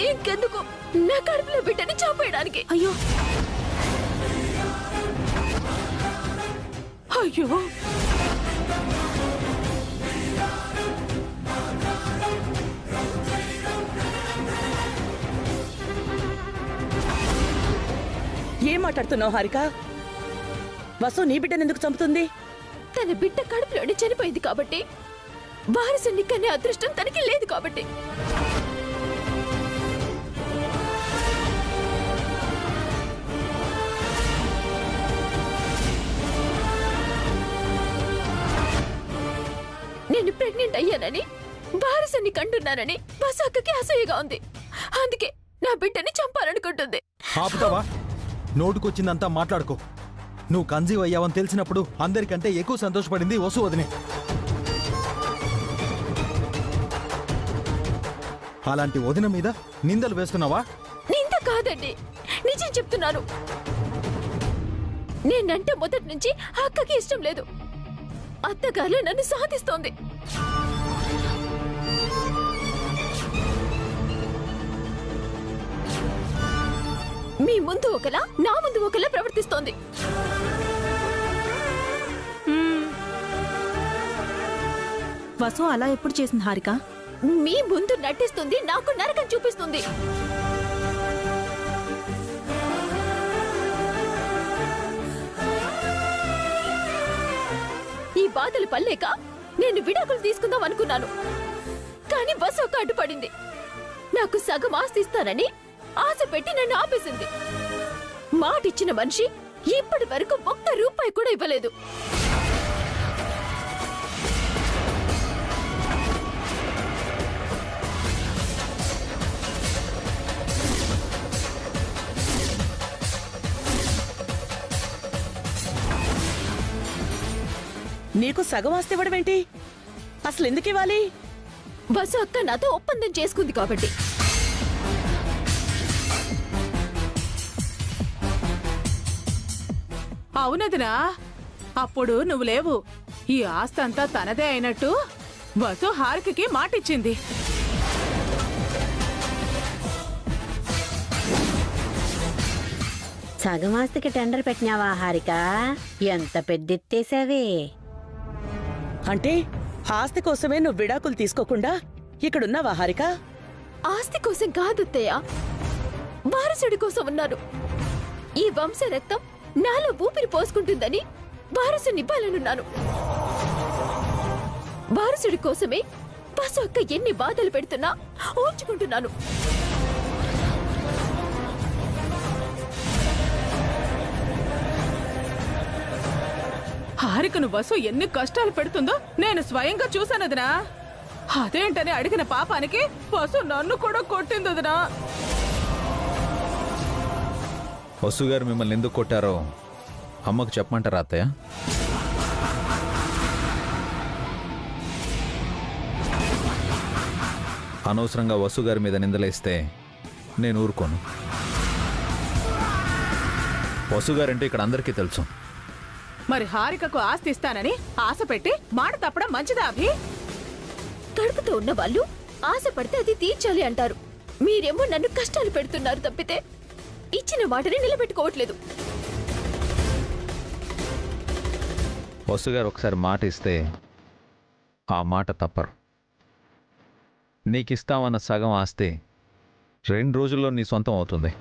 ఇంకెందుకు నా కడుపులో బిడ్డని చంపేయడానికి. అయ్యో అయ్యో ఏం మాట్లాడుతున్నావు హారిక? వసు నీ బిడ్డనెందుకు చంపుతుంది? తన బిడ్డ కడుపులోనే చనిపోయింది కాబట్టి, వారసుని కనే అదృష్టం తనకి లేదు కాబట్టి. నేను ప్రెగ్నెంట్ అయ్యానని, వారసుని కంటున్నానని వసు అక్కకి అసూయగా ఉంది. అందుకే నా బిడ్డని చంపాలనుకుంటుంది. ఆపుతావా? నోటుకొచ్చిందంతా మాట్లాడుకో. నువ్వు కన్సీవ్ అయ్యావని తెలిసినప్పుడు అందరికంటే ఎక్కువ సంతోషపడింది వసు వదినే. అలాంటి వదిన మీద నిందలు వేస్తున్నావా? నింద కాదండి, నిజం చెప్తున్నాను. నేనంటే మొదటి నుంచి అక్కకి ఇష్టం లేదు. అత్తగారు నన్ను సాధిస్తోంది. మీ ముందు ఒకలా, నా ముందు ఒకలా ప్రవర్తిస్తోంది. వసు అలా ఎప్పుడు చేసింది హారిక? మీ ముందు నటిస్తుంది, నాకు నరకం చూపిస్తుంది. ఈ బాధలు పల్లేక నేను విడాకులు తీసుకుందాం అనుకున్నాను. కానీ బస్సు ఒక అడ్డుపడింది. నాకు సగం ఆస్తి ఇస్తానని ఆశ పెట్టి నన్ను ఆపేసింది. మాటిచ్చిన మనిషి ఇప్పటి వరకు ఒక్క రూపాయి కూడా ఇవ్వలేదు. నీకు సగం ఆస్తి ఇవ్వడం ఏంటి? అసలు ఎందుకు ఇవ్వాలి? బస్సు అక్క నాతో ఒప్పందం చేసుకుంది కాబట్టి. అవునదినా, అప్పుడు నువ్వు లేవు. ఈ ఆస్తంతా తనదే అయినట్టు వసు హారికకి మాటిచ్చింది. సగం ఆస్తికి టెండర్ పెట్టినావా హారిక? ఎంత పెద్దెత్తేసావే. అంటే ఆస్తి కోసమే నువ్వు విడాకులు తీసుకోకుండా ఇక్కడున్నావా హారిక? ఆస్తి కోసం కాదుత్తయ్య, వారసుడి కోసం ఉన్నాను. ఈ వంశ రక్తం నాలో ఊపిరి పోసుకుంటుందని వారసునివ్వాలనున్నాను. వారసుడి కోసమే బస్సు అక్క ఎన్ని బాధలు పెడుతున్నా ఓర్చుకుంటున్నాను. హారికను వసు ఎన్ని కష్టాలు పెడుతుందో నేను స్వయంగా చూశానదినా. అదేంటని అడిగిన పాపానికి వసు నన్ను కూడా కొట్టిందదినా. వసు గారు మిమ్మల్ని ఎందుకు కొట్టారో అమ్మకు చెప్పమంటారా అత్తయ్య? అనవసరంగా వసు గారి మీద నిందలేస్తే నేను ఊరుకోను. వసు గారంటే ఇక్కడ అందరికీ తెలుసు. మరి హారికకు ఆస్తి ఇస్తానని ఆశ పెట్టి మాట తప్పడం మంచిదా అభి? కడుపుతో ఉన్న వాళ్ళు ఆశ పడితే అది తీర్చాలి అంటారు. మీరేమో నన్ను కష్టాలు పెడుతున్నారు తప్పితే ఇచ్చిన మాటని నిలబెట్టుకోవట్లేదు. వసు గారు ఒకసారి మాట ఇస్తే ఆ మాట తప్పరు. నీకిస్తామన్న సగం ఆస్తి 2 రోజుల్లో నీ సొంతం అవుతుంది.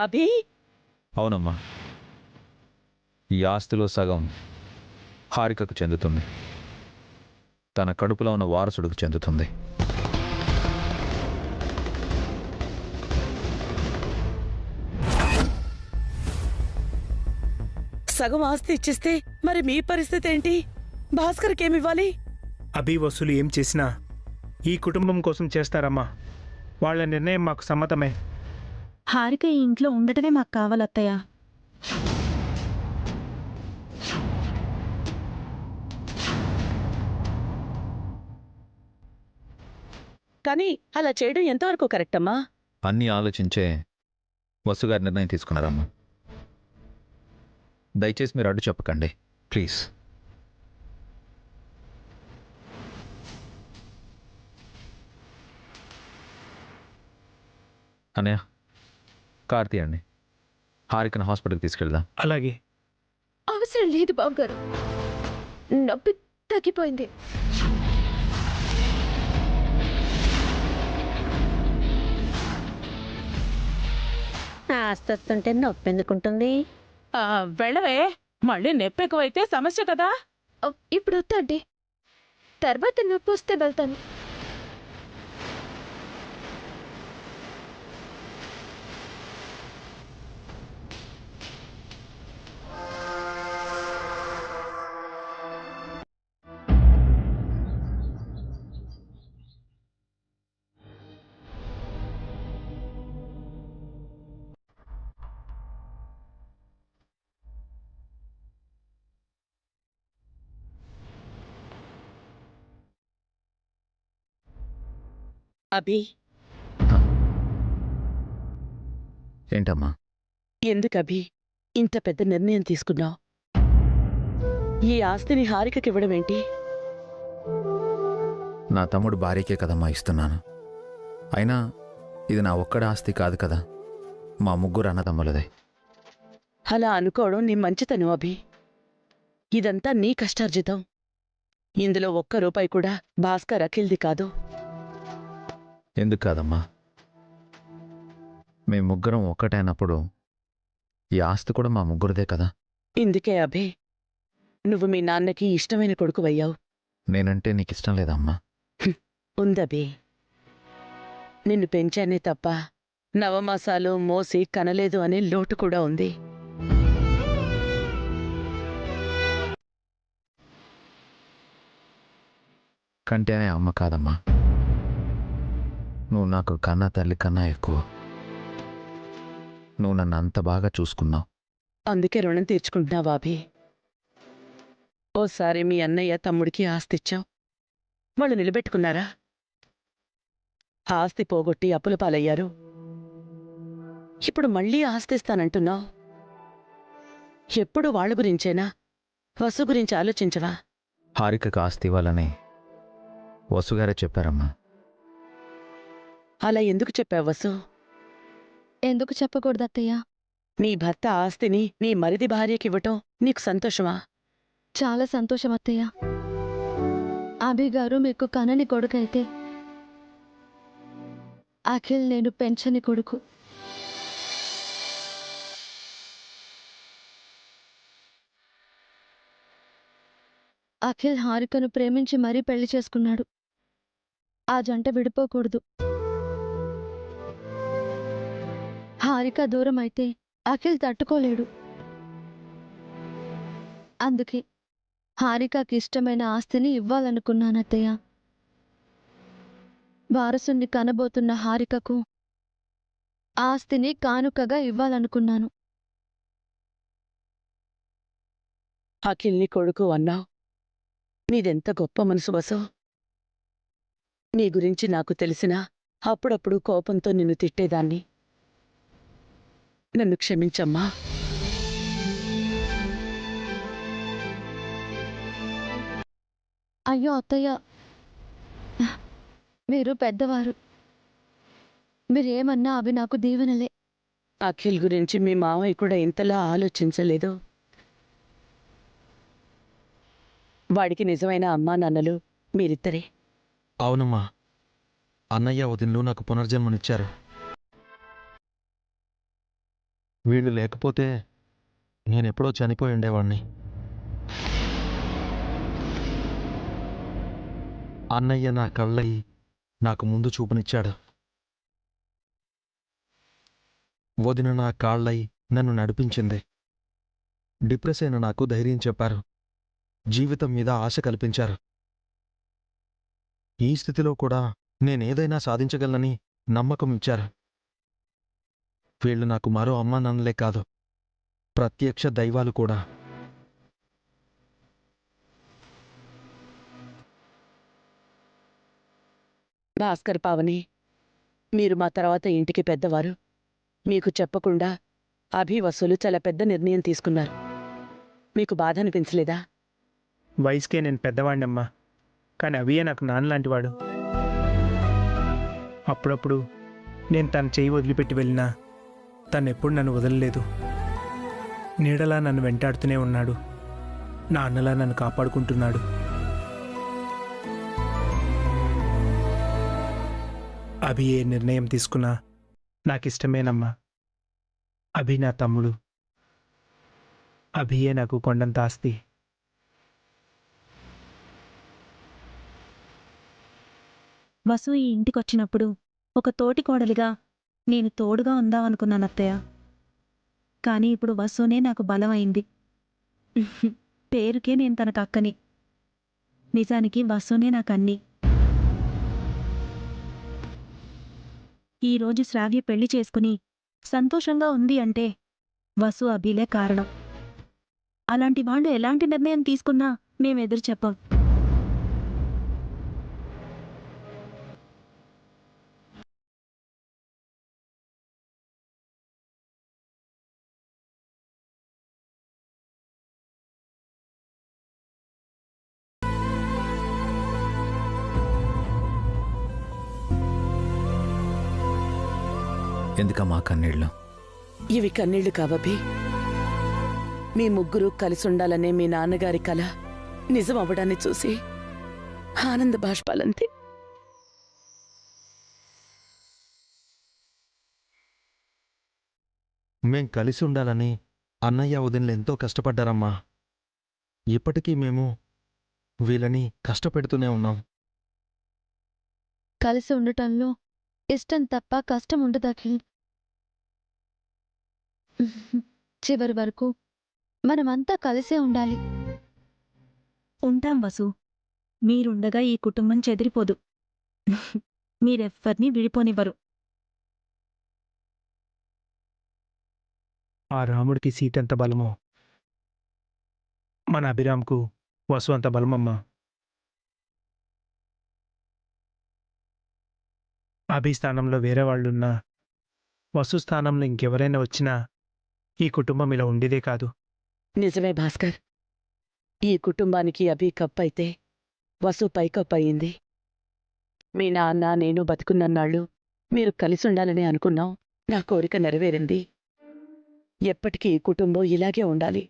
అభి, అవునమ్మా, ఈ ఆస్తిలో సగం హారికకు చెందుతుంది. తన కడుపులో ఉన్న వారసుడికి చెందుతుంది. సగం ఆస్తి ఇచ్చేస్తే మరి మీ పరిస్థితి ఏంటి? భాస్కర్కి ఏమివ్వాలి? అభి వసూలు ఏం చేసినా ఈ కుటుంబం కోసం చేస్తారమ్మా. వాళ్ళ నిర్ణయం మాకు సమ్మతమే. హారిక ఈ ఇంట్లో ఉండటమే మాకు కావాలత్తయ్య. కానీ అలా చేయడం ఎంతవరకు కరెక్ట్ అమ్మా? అన్నీ ఆలోచించే వసుగారి నిర్ణయం తీసుకున్నారమ్మా. దయచేసి మీరు అడ్డు చెప్పకండి ప్లీజ్. అన్నయ్య, కార్ తీయండి, హారికను హాస్పిటల్కి తీసుకెళ్దాం. అలాగే. అవసరం లేదు బావగారు, నొప్పి తగ్గిపోయింది. ఆస్తి వస్తుంటే నొప్పి ఎందుకుంటుంది? వెళ్ళవే, మళ్ళీ నొప్పి ఎక్కువైతే సమస్య కదా. ఇప్పుడు వద్దా అండి, తర్వాత నొప్పి వస్తే వెళ్తాను. అభి, ఏంటమ్మా? ఎందుకు అభి ఇంత పెద్ద నిర్ణయం తీసుకున్నావు? ఈ ఆస్తిని హారికకి ఇవ్వడం ఏంటి? నా తమ్ముడు భార్యకే కదమ్మా ఇస్తున్నాను. అయినా ఇది నా ఒక్కడి ఆస్తి కాదు కదా, మా ముగ్గురు అన్నదమ్ములదే. అలా అనుకోవడం నీ మంచితనం అభి. ఇదంతా నీ కష్టార్జితం. ఇందులో ఒక్క రూపాయి కూడా భాస్కర్ అఖిల్ది కాదు. ఎందుకు కాదమ్మా? మేము ముగ్గురం ఒక్కటైనప్పుడు ఈ ఆస్తి కూడా మా ముగ్గురిదే కదా. ఇందుకే అభి నువ్వు మీ నాన్నకి ఇష్టమైన కొడుకువయ్యావు. నేనంటే నీకు ఇష్టం లేదమ్మా? ఉందభి, నిన్ను పెంచానే తప్ప నవమాసాలు మోసి కనలేదు అనే లోటు కూడా ఉంది. కంటేనే అమ్మ కాదమ్మా, నువ్వు నాకు కన్నా తల్లి కన్నా ఎక్కువ. నువ్వు నన్ను అంత బాగా చూసుకున్నావు. అందుకే రుణం తీర్చుకుంటున్నావా అభి? ఓసారి మీ అన్నయ్య తమ్ముడికి ఆస్తిచ్చావు, వాళ్ళు నిలబెట్టుకున్నారా? ఆస్తి పోగొట్టి అప్పుల పాలయ్యారు. ఇప్పుడు మళ్ళీ ఆస్తిస్తానంటున్నావు. ఎప్పుడు వాళ్ళ గురించేనా? వసు గురించి ఆలోచించవా? హారికకు ఆస్తి ఇవ్వాలని వసుగారే చెప్పారమ్మా. అలా ఎందుకు చెప్పావు వసు? ఎందుకు చెప్పకూడదు అత్తయ్య? నీ భర్త ఆస్తిని నీ మరిది భార్యకివ్వటం నీకు సంతోషమా? చాలా సంతోషం అత్తయ్య. అభి గారు మీకు కనని కొడుకైతే అఖిల్ నేను పెంచని కొడుకు. అఖిల్ హారికను ప్రేమించి మరీ పెళ్లి చేసుకున్నాడు. ఆ జంట విడిపోకూడదు. హారిక దూరం అయితే అఖిల్ తట్టుకోలేడు. అందుకే హారికకి ఇష్టమైన ఆస్తిని ఇవ్వాలనుకున్నానత్తయ్య. వారసుని కనబోతున్న హారికకు ఆస్తిని కానుకగా ఇవ్వాలనుకున్నాను. అఖిల్ని కొడుకు అన్నావు. నీదెంత గొప్ప మనసు వసు. నీ గురించి నాకు తెలిసినా అప్పుడప్పుడు కోపంతో నిన్ను తిట్టేదాన్ని. నన్ను క్షమించమ్మా. అయ్యో అత్తయ్య, మీరు పెద్దవారు, మీరేమన్నా అవి నాకు దీవెనలే. అఖిల్ గురించి మీ మావయ్య కూడా ఇంతలా ఆలోచించలేదు. వాడికి నిజమైన అమ్మా నాన్నలు మీరిద్దరే. అవునమ్మా, అన్నయ్య వదినలు నాకు పునర్జన్మనిచ్చారు. వీళ్ళు లేకపోతే నేనెప్పుడో చనిపోయి ఉండేవాణ్ణి. అన్నయ్య నా కళ్ళయి నాకు ముందు చూపునిచ్చాడు. వదిన నా కాళ్ళై నన్ను నడిపించింది. డిప్రెస్ అయిన నాకు ధైర్యం చెప్పారు. జీవితం మీద ఆశ కల్పించారు. ఈ స్థితిలో కూడా నేనేదైనా సాధించగలనని నమ్మకం ఇచ్చారు. వీళ్ళు నాకు మరో అమ్మా నాన్నలే కాదు, ప్రత్యక్ష దైవాలు కూడా. భాస్కర్ పావని, మీరు మా తర్వాత ఇంటికి పెద్దవారు. మీకు చెప్పకుండా అభి వసూలు చాలా పెద్ద నిర్ణయం తీసుకున్నారు. మీకు బాధ అనిపించలేదా? వయసుకే నేను పెద్దవాడినమ్మా, కానీ అవియే నాకు నాన్నలాంటివాడు. అప్పుడప్పుడు నేను తన చెయ్యి వదిలిపెట్టి వెళ్ళినా తను ఎప్పుడు నన్ను వదలలేదు. నీడలా నన్ను వెంటాడుతూనే ఉన్నాడు. నాన్నలా నన్ను కాపాడుకుంటున్నాడు. అభి ఏ నిర్ణయం తీసుకున్నా నాకిష్టమేనమ్మా. అభి నా తమ్ముడు. అభియే నాకు కొండంత ఆస్తి. వసు ఈ ఇంటికొచ్చినప్పుడు ఒక తోటి కోడలిగా నేను తోడుగా ఉందామనుకున్నాను అత్తయ్య. కానీ ఇప్పుడు వసునే నాకు బలమైంది. పేరుకే నేను తనకు అక్కని, నిజానికి వసునే నాకు అన్ని. ఈరోజు శ్రావ్య పెళ్లి చేసుకుని సంతోషంగా ఉంది అంటే వసు అభిలే కారణం. అలాంటి వాళ్ళు ఎలాంటి నిర్ణయం తీసుకున్నా మేమెదురు చెప్పం. ఎందుకమ్మా కన్నీళ్ళు? ఇవి కన్నీళ్లు కావభి. మీ ముగ్గురు కలిసుండాలనే మీ నాన్నగారి కల నిజం అవ్వడాన్ని చూసి ఆనంద బాష్పాలంతే. మేం కలిసి ఉండాలని అన్నయ్య వదినలు ఎంతో కష్టపడ్డారమ్మా. ఇప్పటికీ మేము వీళ్ళని కష్టపెడుతూనే ఉన్నాం. కలిసి ఉండటంలో ఇష్టం తప్ప కష్టం ఉండదకి. చివరి వరకు మనమంతా కలిసే ఉండాలి. ఉంటాం వసు. మీరుండగా ఈ కుటుంబం చెదిరిపోదు. మీరెవ్వర్నీ విడిపోనివ్వరు. ఆ రాముడికి సీత ఎంత బలమో మన అభిరామ్కు వసు అంత బలమమ్మా. అభి స్థానంలో వేరే వాళ్ళున్నా, వసు స్థానంలో ఇంకెవరైనా వచ్చినా ఈ కుటుంబం ఇలా ఉండేదే కాదు. నిజమే భాస్కర్. ఈ కుటుంబానికి అభి కప్ అయితే వసు పై కప్ అయింది. మీ నాన్న నేను బతుకున్నన్నాళ్ళు మీరు కలిసుండాలని అనుకున్నాం. నా కోరిక నెరవేరింది. ఎప్పటికీ ఈ కుటుంబం ఇలాగే ఉండాలి.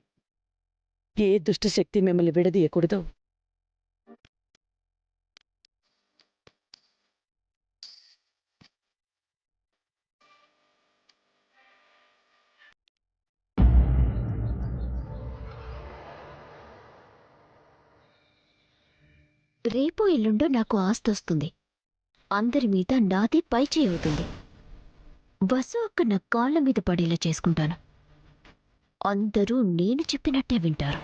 ఏ దుష్టశక్తి మిమ్మల్ని విడదీయకూడదు. రేపు ఎల్లుండో నాకు ఆస్తొస్తుంది. అందరి మీద నాది పైచేయి అవుతుంది. వసు అక్క నా కాళ్ళ మీద పడేలా చేసుకుంటాను. అందరూ నేను చెప్పినట్టే వింటారు.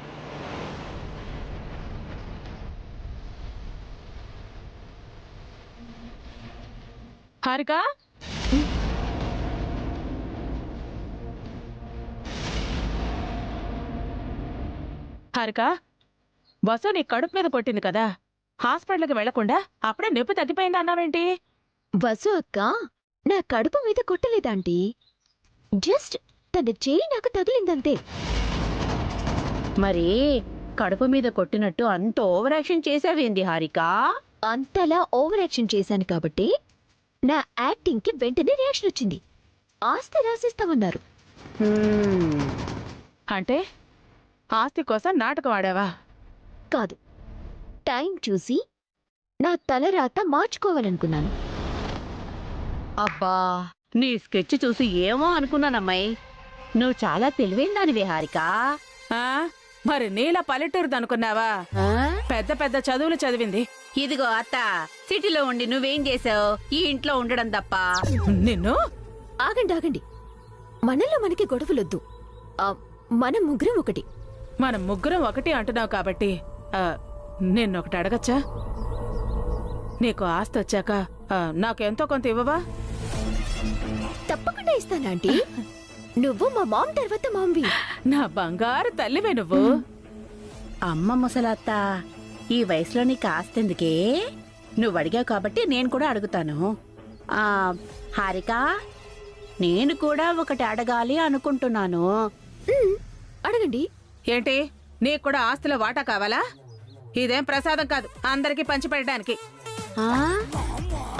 హారిక, హారిక, వసు నీ కడుపు మీద కొట్టింది కదా, హాస్పిటల్కి వెళ్లకుండా అప్పుడే నొప్పి తగ్గిపోయింది అన్నావేంటి? వసు అక్క నా కడుపు మీద కొట్టలేదాంటీ. జస్ట్ తన చేయి నాకు తగిలిందంతే. మరి కడుపు మీద కొట్టినట్టు అంత ఓవర్ యాక్షన్ చేసావేంది హారిక? అంతలా ఓవర్ యాక్షన్ చేశాను కాబట్టి నా యాక్టింగ్కి వెంటనే రియాక్షన్ వచ్చింది. ఆస్తి రాసిస్తామన్నారు. అంటే ఆస్తి కోసం నాటకం ఆడావా? కాదు, టైం చూసి నా తలరాత మార్చుకోవాలనుకున్నాను. అబ్బా, నీ స్కెచ్ చూసి ఏమో అనుకున్నానమ్మాయి. నువ్వు చాలా తెలివైన దానివే హారిక. ఆ? మరి నీలా పల్లెటూరుది అనుకున్నావా? పెద్ద పెద్ద చదువులు చదివింది. ఇదిగో అత్త, సిటీలో ఉండి నువ్వేం చేసావు? ఈ ఇంట్లో ఉండడం తప్ప. నిన్ను ఆగండి ఆగండి, మనలో మనకి గొడవలొద్దు. మనం ముగ్గురం ఒకటి. మనం ముగ్గురం ఒకటి అంటున్నావు కాబట్టి నిన్నొకటి అడగచ్చా? నీకు ఆస్తి వచ్చాక నాకెంతో కొంత ఇవ్వవా? తప్పకుండా ఇస్తానా ఆంటీ. నువ్వు మా మామ్ తర్వాత మామ్వి. నా బంగారు తల్లివే నువ్వు. అమ్మ ముసలత్త, ఈ వయసులో నీకు ఆస్తెందుకే? నువ్వు అడిగావు కాబట్టి నేను కూడా అడుగుతాను. ఆ, హారిక, నేను కూడా ఒకటి అడగాలి అనుకుంటున్నాను. అడగండి. ఏంటి, నీకు కూడా ఆస్తిలో వాటా కావాలా? ఇదేం ప్రసాదం కాదు అందరికీ పంచిపెట్టడానికి. ఆ?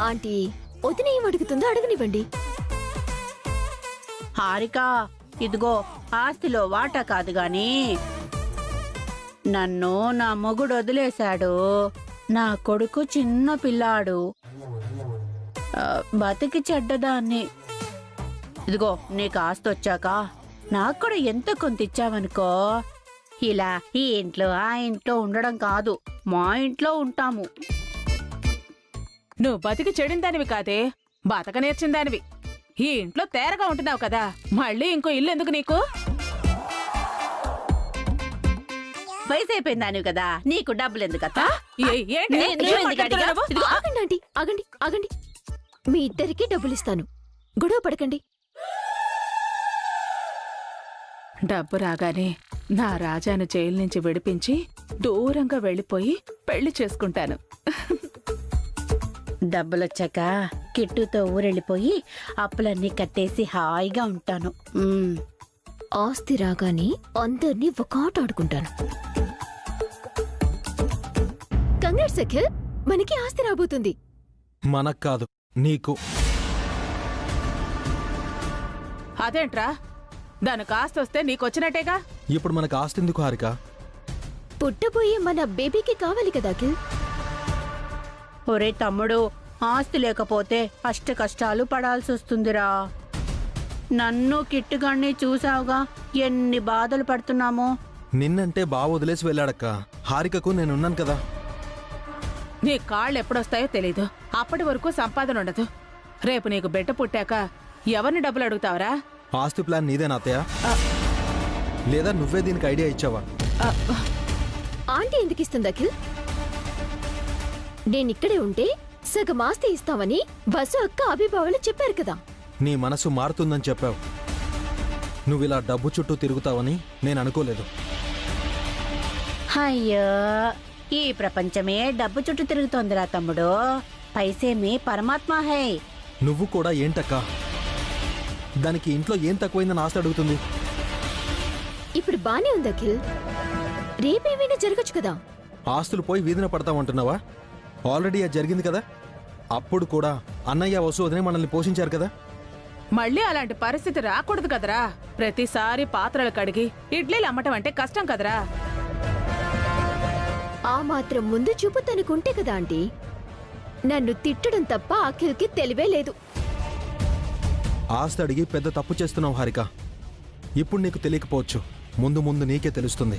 ఆంటీ, వదిన ఏం అడుగుతుందో అడగనివ్వండి. హారిక, ఇదిగో ఆస్తిలో వాటా కాదు గాని నన్ను నా మొగుడు వదిలేశాడు. నా కొడుకు చిన్న పిల్లాడు. బతికి చెడ్డదాన్ని. ఇదిగో నీకు ఆస్తి వచ్చాక నాకు కూడా ఎంత కొంత ఇచ్చావనుకో, ఇలా ఈ ఇంట్లో ఆ ఇంట్లో ఉండడం కాదు, మా ఇంట్లో ఉంటాము. నువ్వు బతికి చెడిన దానివి కాదే, బతక నేర్చిన దానివి. ఈ ఇంట్లో తేరగా ఉంటున్నావు కదా, మళ్ళీ ఇంకో ఇల్లు ఎందుకు నీకు? వయసు అయిపోయిందానివి కదా, నీకు డబ్బులు ఎందుకత్తా? ఏంటి? నువ్వు ఏం ఎందుకు అడిగావు? మాట్లాడుతున్నావు? ఇదిగో, ఆగండి ఆంటీ, ఆగండి ఆగండి. మీ ఇద్దరికి డబ్బులిస్తాను, గొడవ పడకండి. డబ్బు రాగానే నా రాజాను జైలు నుంచి విడిపించి దూరంగా వెళ్ళిపోయి పెళ్లి చేసుకుంటాను. డబ్బులొచ్చాక కిట్టుతో ఊరెళ్ళిపోయి అప్పులన్నీ కట్టేసి హాయిగా ఉంటాను. ఆస్తి రాగానే అందరినీ ఒక ఆట ఆడుకుంటాను. కంగ్రాట్స్ అఖిల్, మనకి ఆస్తి రాబోతుంది. మనకు కాదు, నీకు. అదేంట్రా, దానికి ఆస్తి వస్తే నీకొచ్చినట్టేగా? ఇప్పుడు మనకు ఆస్తి ఎందుకు హారిక? పుట్టబోయే మన బేబీకి కావాలి కదా అఖిల్. ఒరే తమ్ముడు, ఆస్తి లేకపోతే అష్ట కష్టాలు పడాల్సి వస్తుందిరా. నన్ను కిట్టుగాన్ని చూసావుగా, ఎన్ని బాధలు పడుతున్నామో. నిన్నంటే బావ వదిలేసి వెళ్ళాడక్క. హారికకు నేనున్నాను కదా. నీ కాళ్ళు ఎప్పుడొస్తాయో తెలీదు, అప్పటి వరకు సంపాదన ఉండదు. రేపు నీకు బిడ్డ పుట్టాక ఎవరిని డబ్బులు అడుగుతావరా? ఆస్తి ప్లాన్ నీదేనా అత్తయ్య? లేదా నువ్వే దీనికి ఐడియా ఇచ్చావా? ఆంటీ ఎందుకు ఇస్తుంది అఖిల్? నేనిక్కడే ఉంటే సగం ఆస్తి ఇస్తామని బస్సు అక్క అభిభావాలు చెప్పారు కదా. నీ మనసు మారుతుందని చెప్పావు. నువ్విలా డబ్బు చుట్టూ తిరుగుతావని నేను అనుకోలేదు. అయ్యో, ఈ ప్రపంచమే డబ్బు చుట్టూ తిరుగుతోందిరా తమ్ముడు. పైసేమి పరమాత్మ హై. నువ్వు కూడా ఏంటక్క? దానికి ఇంట్లో ఏం తక్కువైందని ఆస్తి అడుగుతుంది. ఇప్పుడు బానే ఉంది అఖిల్, రేపేమైనా జరగచ్చు కదా. ఆస్తులు పోయి వీధిన పడతామంటున్నావా? ఆల్రెడీ అది జరిగింది కదా. అప్పుడు కూడా అన్నయ్య వసు వదినే మనల్ని పోషించారు కదా. మళ్ళీ అలాంటి పరిస్థితి రాకూడదు కదరా. ప్రతిసారి పాత్రలు కడిగి ఇడ్లీలు అమ్మటం అంటే కష్టం కదరా. ఆ మాత్రం ముందు చూపు తనకుంటే కదా ఆంటీ. నన్ను తిట్టడం తప్ప అఖిల్కి తెలివే లేదు. ఆస్తి అడిగి పెద్ద తప్పు చేస్తున్నావు హారిక. ఇప్పుడు నీకు తెలియకపోవచ్చు, ముందు ముందు నీకే తెలుస్తుంది.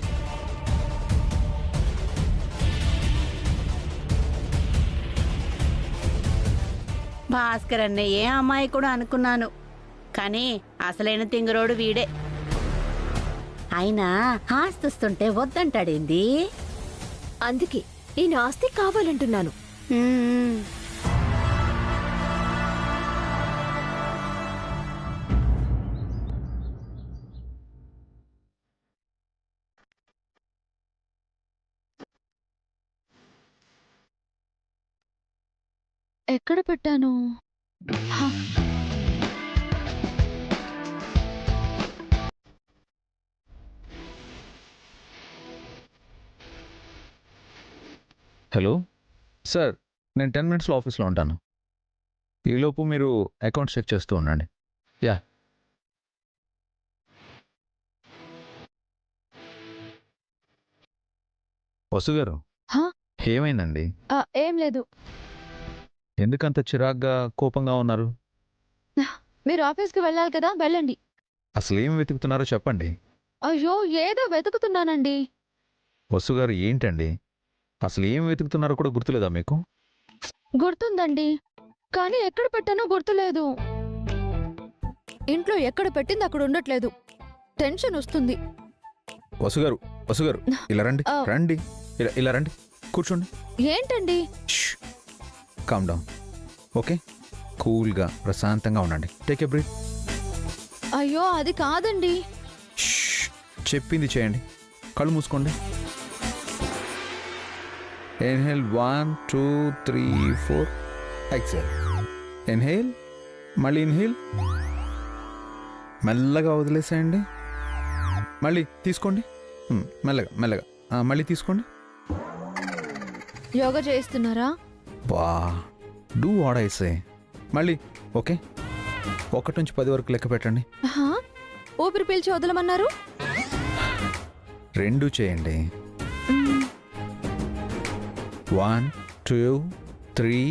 భాస్కర్ అన్నయ్య ఏ అమ్మాయి కూడా అనుకున్నాను, కానీ అసలైన తింగరోడు వీడే. అయినా ఆస్తుస్తుంటే వద్దంటాడేంది? అందుకే నేను ఆస్తి కావాలంటున్నాను. మ్మ్. ఎక్కడ పెట్టాను? హలో సార్, నేను 10 మినిట్స్లో ఆఫీస్లో ఉంటాను. ఈలోపు మీరు అకౌంట్ చెక్ చేస్తూ ఉండండి. యా. వసు గారు, హా? ఏమైందండి? ఏం లేదు. ఎందుకంత చిరాగ్గా కోపంగా ఉన్నారు? మీరు ఆఫీస్కి వెళ్ళాలి కదా, వెళ్ళండి. అసలు ఏం వెతుకుతున్నారో చెప్పండి. అయ్యో, ఏదో వెతుకుతున్నానండి. వసు గారు, ఏంటండి అసలు ఏం వెతుకుతున్నారో కూడా గుర్తులేదా మీకు? గుర్తుందండి, కానీ ఎక్కడ పెట్టానో గుర్తులేదు. ఇంట్లో ఎక్కడ పెట్టింది అక్కడ ఉండట్లేదు. టెన్షన్ వస్తుంది. వసు గారు, వసు గారు, ఇలా రండి. రండి, ఇలా రండి, కూర్చోండి. ఏంటండి? Calm down, okay? కూల్గా ప్రశాంతంగా ఉండండి. Take a breath. అయ్యో, అది కాదండి. చెప్పింది చేయండి. కళ్ళు మూసుకోండి. ఇన్హేల్ 1 2 3 4. ఎక్సేల్. ఇన్హేల్, మళ్ళీ ఇన్హేల్, మెల్లగా వదిలేసేయండి. మళ్ళీ తీసుకోండి, మెల్లగా మెల్లగా. మళ్ళీ తీసుకోండి. యోగా చేస్తున్నారా? వా, డూ వాట్ ఐ సే. మళ్ళీ ఓకే, 1 నుంచి 10 వరకు లెక్క పెట్టండి. ఊపిరి పీల్చి వదలమన్నారు. 2 చేయండి. 1 2 3